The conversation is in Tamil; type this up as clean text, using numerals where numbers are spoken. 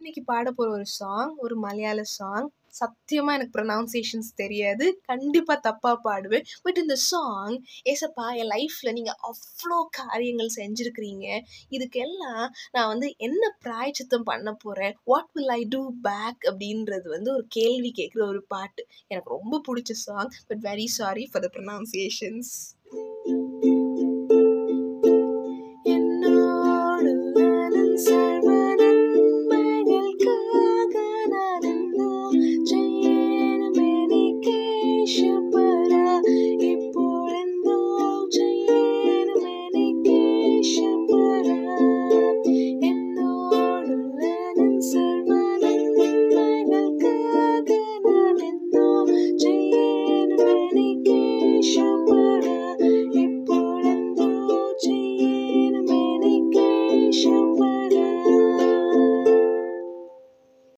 இன்னைக்கு பாட போற ஒரு சாங் ஒரு மலையாள சாங். சத்தியமா எனக்கு ப்ரொனவுன்சியேஷன்ஸ் தெரியாது. கண்டிப்பா தப்பா பாடுவேன். பட் இந்த சாங், ஏசப்பா என் லைஃப்ல நீங்க அவ்ளோ காரியங்கள் செஞ்சிருக்கிறீங்க. இதுக்கெல்லாம் நான் வந்து என்ன பிராயச்சித்தம் பண்ண போறேன்? What will I do back? அப்படின்றது வந்து ஒரு கேள்வி கேட்குற ஒரு பாட்டு. எனக்கு ரொம்ப பிடிச்ச song. But very sorry for the ப்ரொனவுன்சியேஷன்ஸ்.